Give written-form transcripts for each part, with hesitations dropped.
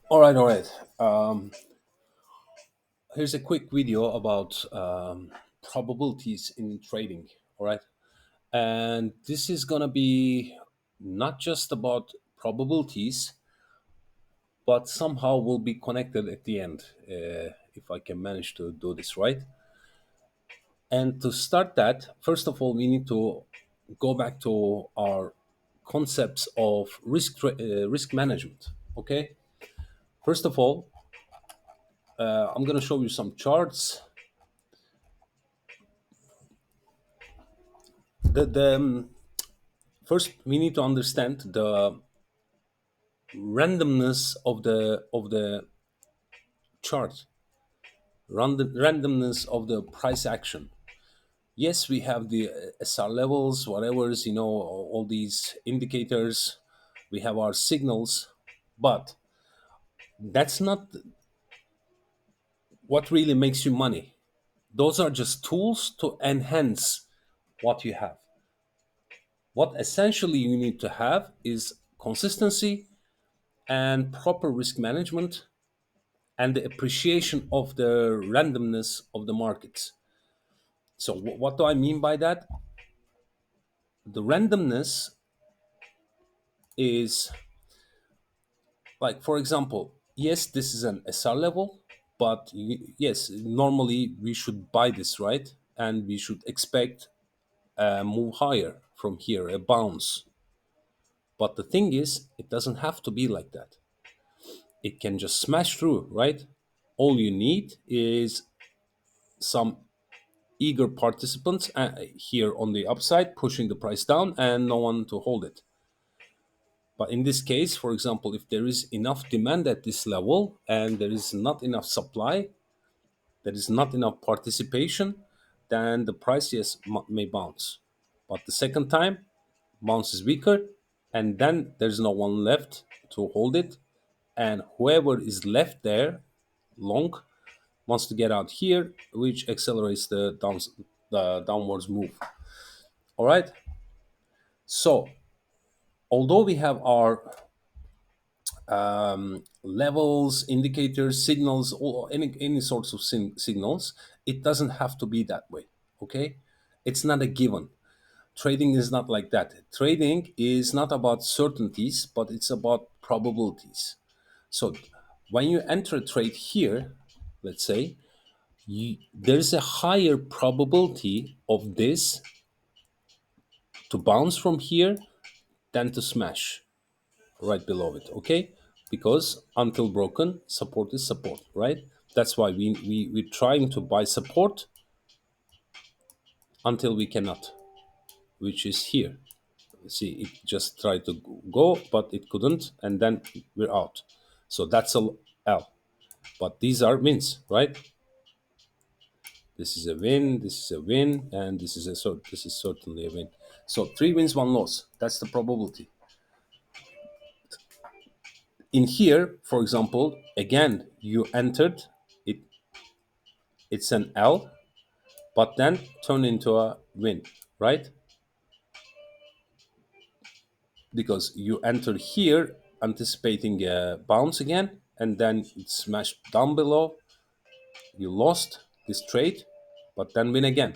All right, all right. Here's a quick video about probabilities in trading. All right, and this is gonna be not just about probabilities, but somehow will be connected at the end if I can manage to do this right. And to start that, first of all, we need to go back to our concepts of risk management. Okay, first of all, I'm gonna show you some charts. The first we need to understand the randomness of the chart, randomness of the price action. Yes, we have the SR levels, whatever's, all these indicators. We have our signals, but that's not what really makes you money. Those are just tools to enhance what you have. What essentially you need to have is consistency and proper risk management and the appreciation of the randomness of the markets. So, what do I mean by that? The randomness is like, for example, yes, this is an SR level, but yes, normally we should buy this, right? And we should expect a move higher from here, a bounce. But the thing is, it doesn't have to be like that. It can just smash through, right? All you need is some eager participants here on the upside pushing the price down and no one to hold it. But in this case, for example, if there is enough demand at this level and there is not enough supply, there is not enough participation, then the price, yes, may bounce. But the second time, bounce is weaker, and then there's no one left to hold it, and whoever is left there long wants to get out here, which accelerates the downwards move. All right. So although we have our levels, indicators, signals, or any sorts of signals, it doesn't have to be that way. Okay, it's not a given. Trading is not like that. Trading is not about certainties, but it's about probabilities. So when you enter a trade here, let's say, there's a higher probability of this to bounce from here than to smash right below it. Okay, because until broken, support is support, right? That's why we're trying to buy support until we cannot, which is here. See, it just tried to go, but it couldn't, and then we're out. So that's a L. But these are wins, right? This is a win, this is a win, and this is certainly a win. So 3 wins, 1 loss. That's the probability. In here, for example, again, you entered it. It's an L, but then turn into a win, right? Because you entered here anticipating a bounce again, and then it smashed down below. You lost this trade, but then win again.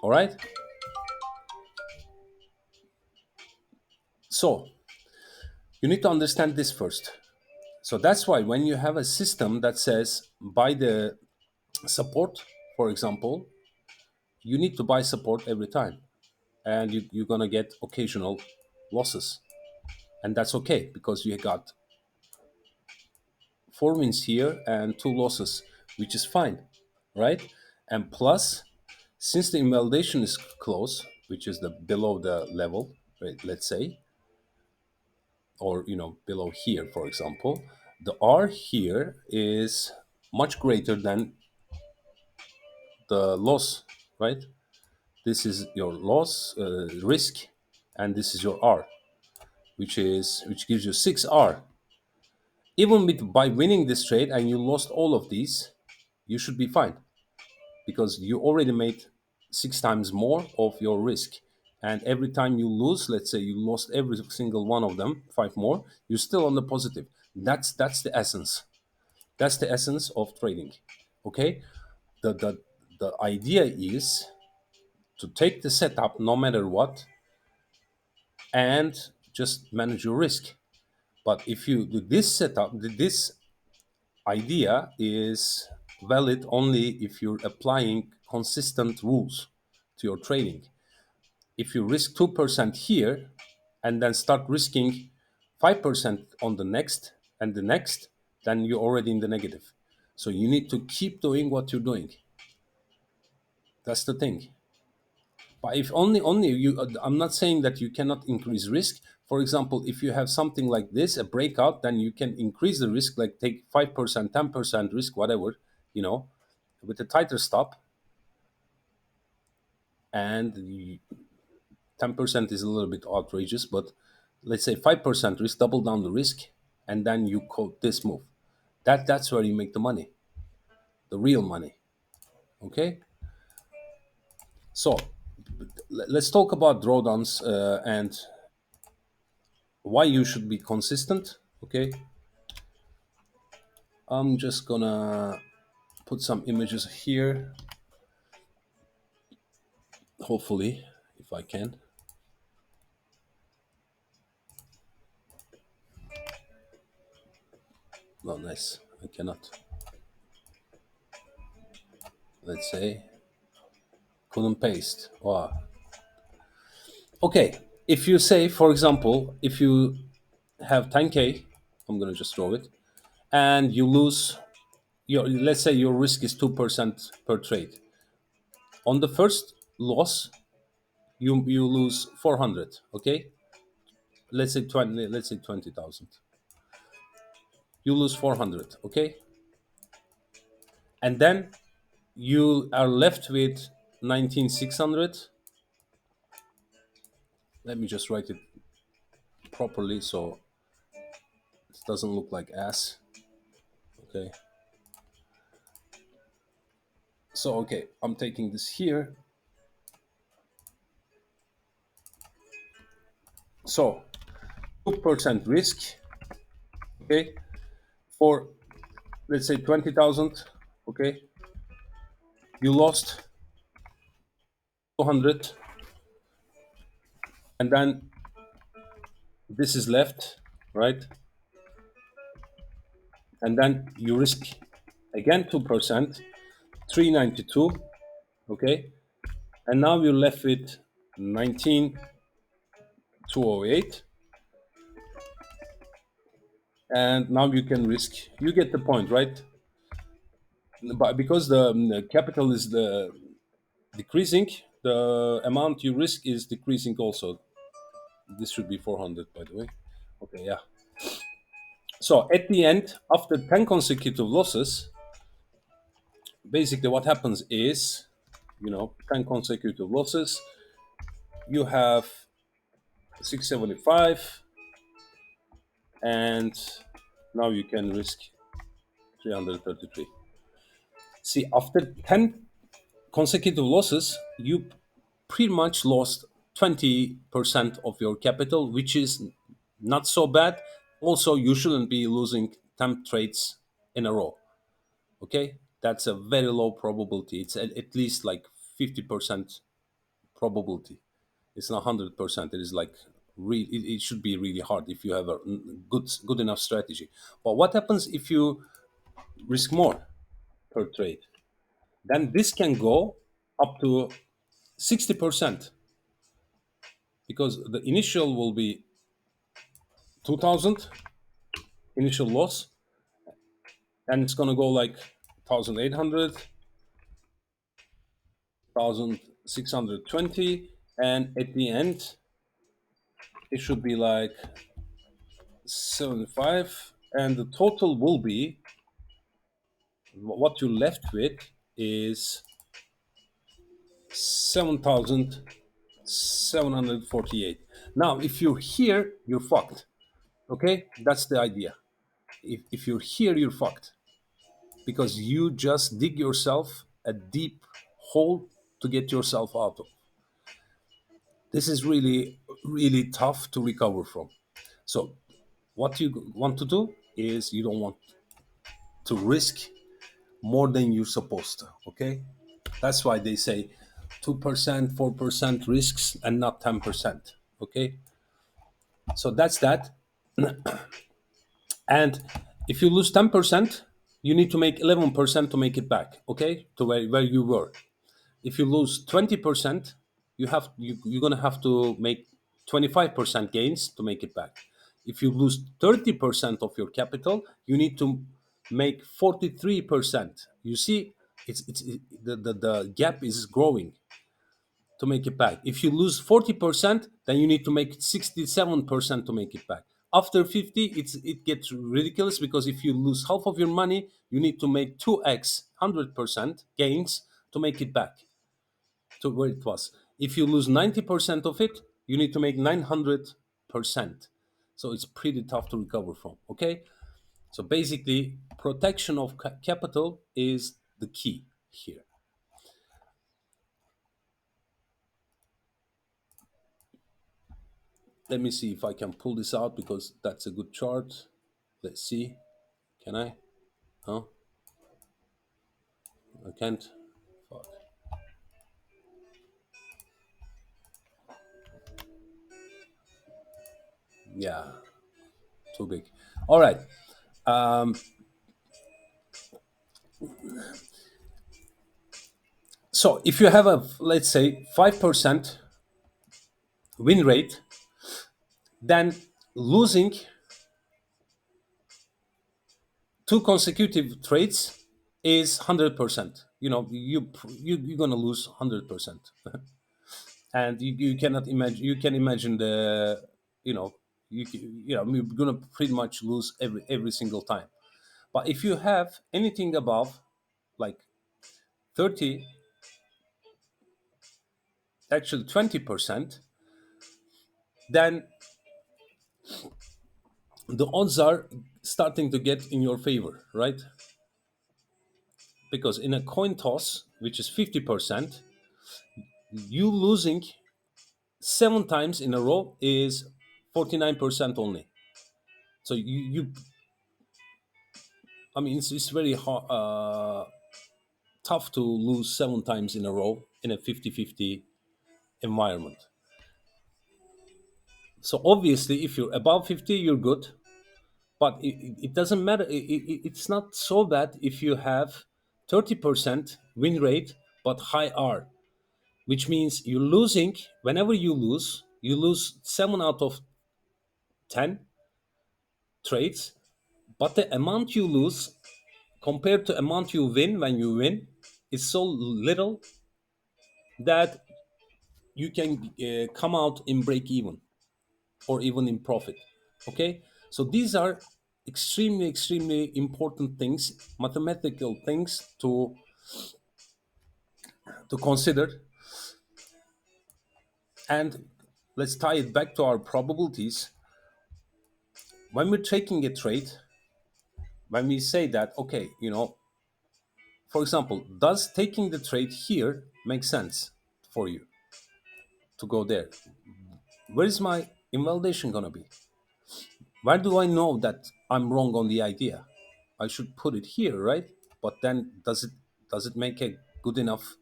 All right. So you need to understand this first. So that's why when you have a system that says buy the support, for example, you need to buy support every time, and you're gonna get occasional losses, and that's okay because you got 4 wins here and 2 losses, which is fine, right? And plus, since the invalidation is close, which is the below the level, right, let's say, or below here, for example, the R here is much greater than the loss, right? This is your loss risk, and this is your R, which gives you 6R. Even with by winning this trade and you lost all of these, you should be fine because you already made 6 times more of your risk. and every time you lose, let's say you lost every single one of them, five more, you're still on the positive. That's the essence. That's the essence of trading. Okay, the idea is to take the setup no matter what and just manage your risk. But if you do this setup, this idea is valid only if you're applying consistent rules to your trading. If you risk 2% here and then start risking 5% on the next and the next, then you're already in the negative. So you need to keep doing what you're doing. That's the thing. But if only you, I'm not saying that you cannot increase risk. For example, if you have something like this, a breakout, then you can increase the risk, like take 5%, 10% risk, whatever, you know, with a tighter stop. And 10% is a little bit outrageous, but let's say 5% risk, double down the risk, and then you quote this move. That's where you make the money, the real money. Okay, so let's talk about drawdowns and why you should be consistent. Okay, I'm just gonna put some images here, hopefully, if I can. Oh, nice. I cannot. Let's say couldn't paste. Wow. Okay. If you say, for example, if you have 10K, I'm gonna just draw it, and you lose your, let's say your risk is 2% per trade. On the first loss, you lose 400. Okay, let's say 20,000. You lose 400. Okay, and then you are left with 19,600. Let me just write it properly so it doesn't look like ass. Okay, so okay, I'm taking this here. So 2% risk. Okay, for let's say 20,000. Okay, you lost 200, and then this is left, right? And then you risk again 2%, 392. Okay, and now you're left with 19,208, and now you can risk. You get the point, right? But because the capital is the decreasing, the amount you risk is decreasing also. This should be 400, by the way. Okay, yeah. So at the end, after 10 consecutive losses, basically what happens is, 10 consecutive losses, you have 675, and now you can risk 333. See, after 10 consecutive losses, you pretty much lost 20% of your capital, which is not so bad. Also, you shouldn't be losing 10 trades in a row. Okay, that's a very low probability. It's at least like 50% probability. It's not 100%. It is like it should be really hard if you have a good enough strategy. But what happens if you risk more per trade? Then this can go up to 60%, because the initial will be 2,000 initial loss, and it's going to go like 1,800, 1,620, and at the end it should be like 75, and the total will be, what you're left with is 7,748. Now if you're here, you're fucked. Okay, that's the idea. If you're here, you're fucked, because you just dig yourself a deep hole to get yourself out of. This is really, really tough to recover from. So, what you want to do is you don't want to risk more than you're supposed to. Okay, that's why they say 2%, 4% risks and not 10%. Okay, so that's that. And if you lose 10%, you need to make 11% to make it back. Okay, to where you were. If you lose 20%, you're gonna have to make 25% gains to make it back. If you lose 30% of your capital, you need to make 43%. You see, the gap is growing to make it back. If you lose 40%, then you need to make 67% to make it back. After 50, it gets ridiculous, because if you lose half of your money, you need to make 2x 100% gains to make it back to where it was. If you lose 90% of it, you need to make 900%. So it's pretty tough to recover from. Okay. So basically, protection of capital is the key here. Let me see if I can pull this out, because that's a good chart. Let's see. Can I? Huh? I can't. Fuck. Yeah, too big. All right. Um, so if you have a, let's say, 5% win rate, then losing two consecutive trades is 100%. You're gonna lose 100%. And you cannot imagine, you can imagine the, you know you're gonna pretty much lose every single time. But if you have anything above, like 30, actually 20%, then the odds are starting to get in your favor, right? Because in a coin toss, which is 50%, you losing 7 times in a row is 49% only. So I mean, it's very hard, tough to lose 7 times in a row in a 50-50 environment. So obviously, if you're above 50, you're good. But it doesn't matter. It's not so bad if you have 30% win rate but high R, which means you're losing. Whenever you lose 7 out of 10 trades, but the amount you lose compared to amount you win when you win is so little that you can come out in break even or even in profit. Okay, so these are extremely, extremely important things, mathematical things to consider. And let's tie it back to our probabilities. When we're taking a trade, when we say that, okay, for example, does taking the trade here make sense for you to go there? Where is my invalidation gonna be? Where do I know that I'm wrong on the idea? I should put it here, right? But then does it make a good enough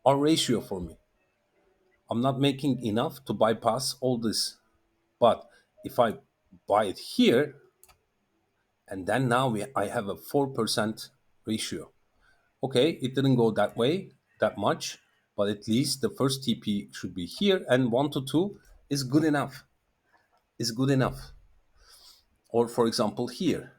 R ratio for me? I'm not making enough to bypass all this. But if I buy it here, and then now I have a 4% ratio. Okay, it didn't go that way that much, but at least the first TP should be here, and 1 to 2 is good enough. Is good enough. Or for example, here,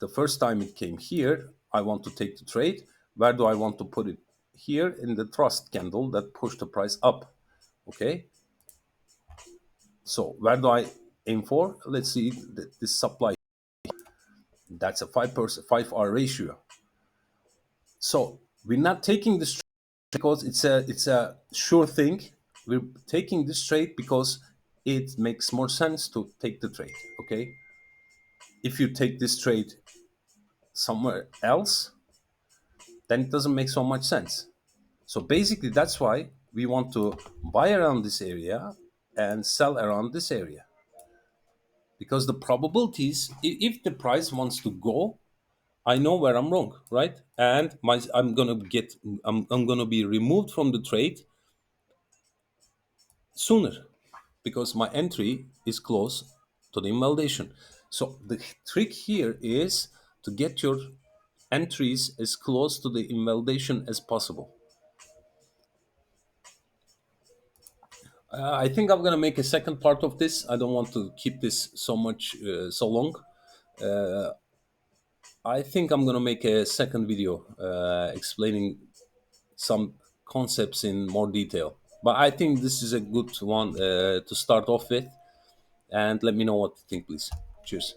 the first time it came here, I want to take the trade. Where do I want to put it? Here in the trust candle that pushed the price up. Okay, so where do I aim for? Let's see this supply. That's a 5%, 5R ratio. So we're not taking this trade because it's a sure thing. We're taking this trade because it makes more sense to take the trade. Okay, if you take this trade somewhere else, then it doesn't make so much sense. So basically, that's why we want to buy around this area and sell around this area, because the probabilities, if the price wants to go, I know where I'm wrong, right? And I'm gonna be removed from the trade sooner, because my entry is close to the invalidation. So the trick here is to get your entries as close to the invalidation as possible. I think I'm gonna make a second part of this. I don't want to keep this so long. I think I'm gonna make a second video explaining some concepts in more detail. But I think this is a good one to start off with. And let me know what you think, please. Cheers.